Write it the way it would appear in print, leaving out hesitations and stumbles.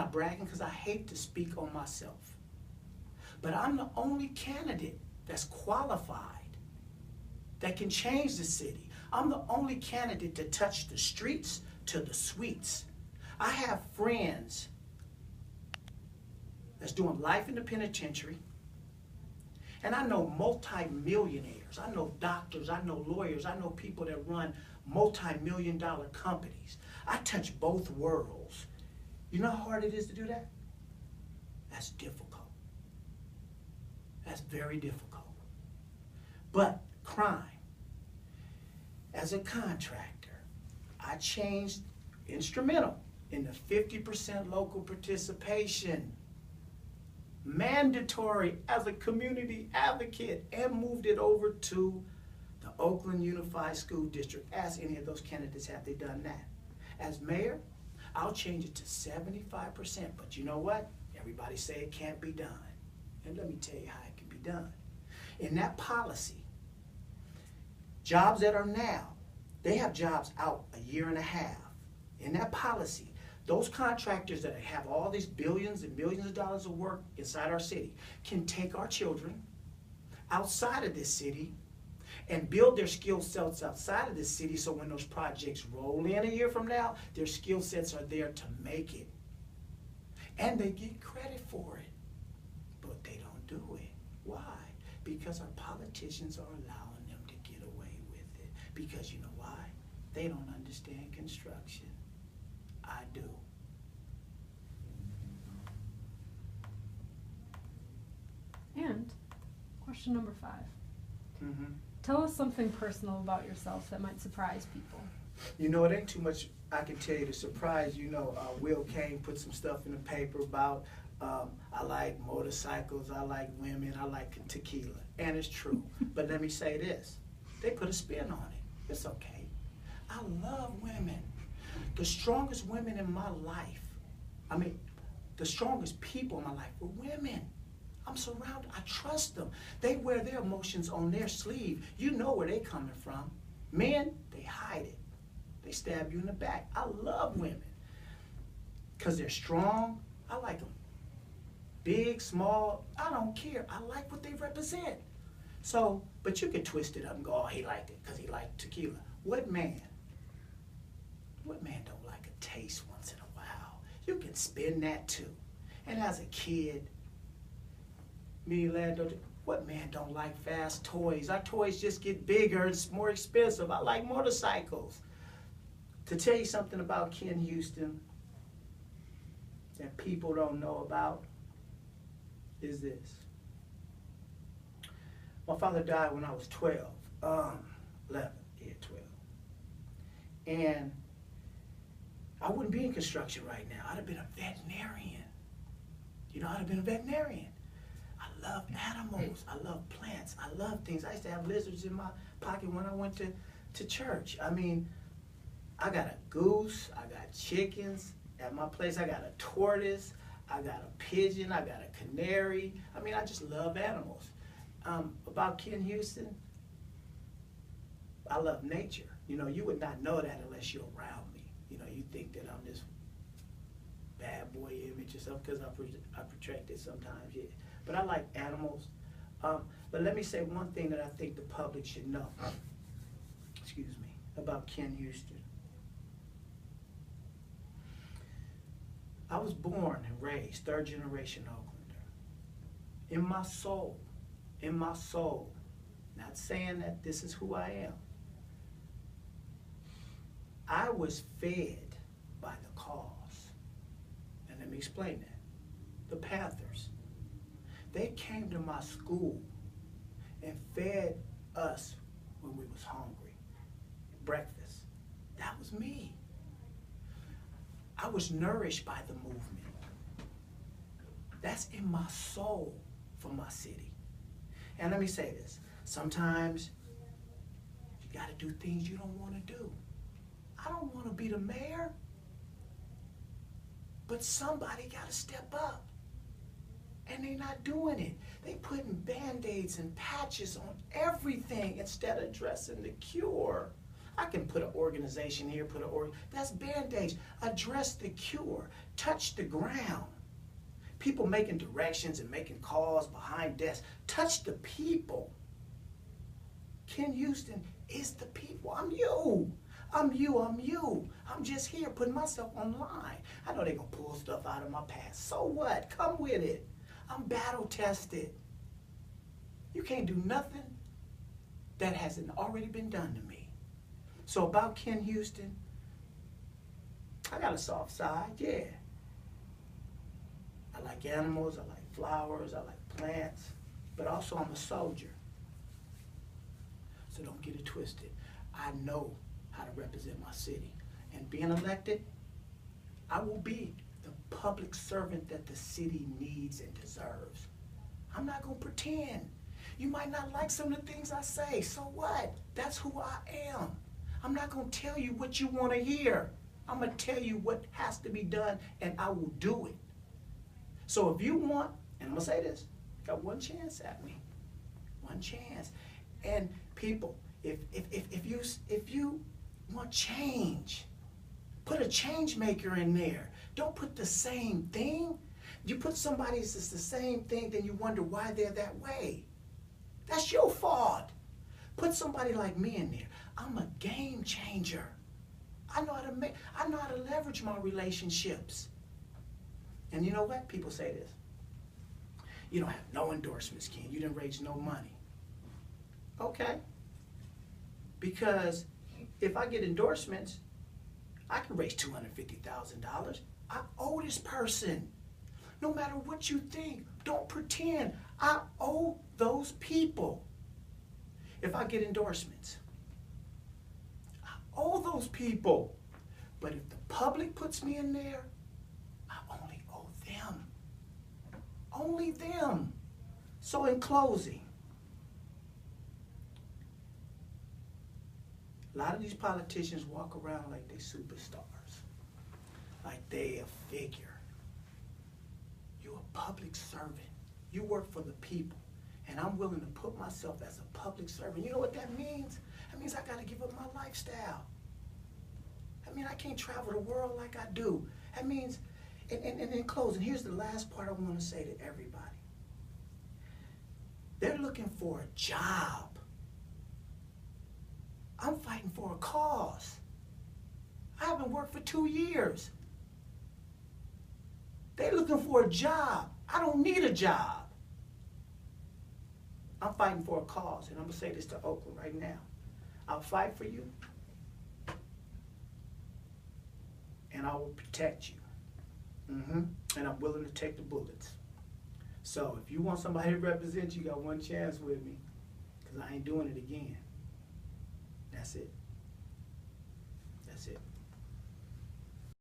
not bragging because I hate to speak on myself. But I'm the only candidate that's qualified that can change the city. I'm the only candidate to touch the streets to the suites. I have friends that's doing life in the penitentiary, and I know multi-millionaires. I know doctors, I know lawyers, I know people that run multi-million-dollar companies. I touch both worlds. You know how hard it is to do that? That's difficult. That's very difficult. But crime, as a contractor, I changed instrumental in the 50% local participation, mandatory as a community advocate, and moved it over to the Oakland Unified School District. Ask any of those candidates, have they done that? As mayor, I'll change it to 75%, but you know what? Everybody say it can't be done. And let me tell you how it can be done. In that policy, jobs that are now, they have jobs out a year and a half. In that policy, those contractors that have all these billions and millions of dollars of work inside our city can take our children outside of this city and build their skill sets outside of this city, so when those projects roll in a year from now, their skill sets are there to make it. And they get credit for it, but they don't do it. Why? Because our politicians are allowing them to get away with it. Because you know why? They don't understand construction. I do. And question number 5. Mm-hmm. Tell us something personal about yourself that might surprise people. You know, it ain't too much I can tell you to surprise. You know, Will Kane put some stuff in the paper about I like motorcycles, I like women, I like tequila. And it's true. But let me say this. They put a spin on it. It's okay. I love women. The strongest women in my life, the strongest people in my life were women. I'm surrounded, I trust them. They wear their emotions on their sleeve. You know where they coming from. Men, they hide it. They stab you in the back. I love women because they're strong. I like them. Big, small, I don't care. I like what they represent. So, but you could twist it up and go, oh, he liked it because he liked tequila. What man don't like a taste once in a while? You can spin that too. And as a kid, me, Lando, what man don't like fast toys? Our toys just get bigger, it's more expensive. I like motorcycles. To tell you something about Ken Houston that people don't know about is this. My father died when I was 12, 11, 12. And I wouldn't be in construction right now. I'd have been a veterinarian. You know, I'd have been a veterinarian. I love animals. I love plants. I love things. I used to have lizards in my pocket when I went to church. I mean, I got a goose. I got chickens. At my place, I got a tortoise. I got a pigeon. I got a canary. I mean, I just love animals. About Ken Houston, I love nature. You know, you would not know that unless you're around me. You know, you think that I'm this bad boy image or something because I project it sometimes, yeah. But I like animals. But let me say one thing that I think the public should know, excuse me, about Ken Houston. I was born and raised, 3rd generation Oaklander. In my soul, not saying that this is who I am, I was fed by the cause. And let me explain that. The Panthers, they came to my school and fed us when we was hungry. Breakfast. That was me. I was nourished by the movement. That's in my soul for my city. And let me say this. Sometimes you got to do things you don't want to do. I don't want to be the mayor, but somebody got to step up. And they're not doing it. They putting Band-Aids and patches on everything instead of addressing the cure. I can put an organization here, that's band-aids. Address the cure. Touch the ground. People making directions and making calls behind desks. Touch the people. Ken Houston is the people. I'm you. I'm you. I'm you. I'm just here putting myself online. I know they're going to pull stuff out of my past. So what? Come with it. I'm battle tested. You can't do nothing that hasn't already been done to me. So about Ken Houston, I got a soft side, yeah. I like animals, I like flowers, I like plants, but also I'm a soldier. So don't get it twisted. I know how to represent my city. And being elected, I will be the public servant that the city needs and deserves. I'm not going to pretend. You might not like some of the things I say. So what? That's who I am. I'm not going to tell you what you want to hear. I'm going to tell you what has to be done, and I will do it. So if you want, and I'm going to say this, you got one chance at me. One chance. And people, if you want change, put a change maker in there. Don't put the same thing. You put somebody that's the same thing, then you wonder why they're that way. That's your fault. Put somebody like me in there. I'm a game changer. I know how to leverage my relationships. And you know what? People say this. You don't have no endorsements, Ken. You didn't raise no money. Okay. Because if I get endorsements, I can raise $250,000. I owe this person. No matter what you think, don't pretend. I owe those people. If I get endorsements, I owe those people. But if the public puts me in there, I only owe them. Only them. So in closing, a lot of these politicians walk around like they superstars, like they a figure. You're a public servant. You work for the people. And I'm willing to put myself as a public servant. You know what that means? That means I got to give up my lifestyle. That means I can't travel the world like I do. That means, and in closing, here's the last part I want to say to everybody. They're looking for a job. I'm fighting for a cause. I haven't worked for 2 years. They're looking for a job. I don't need a job. I'm fighting for a cause, and I'm going to say this to Oakland right now. I'll fight for you, and I will protect you. And I'm willing to take the bullets. So if you want somebody to represent you, got one chance with me, because I ain't doing it again. That's it. That's it.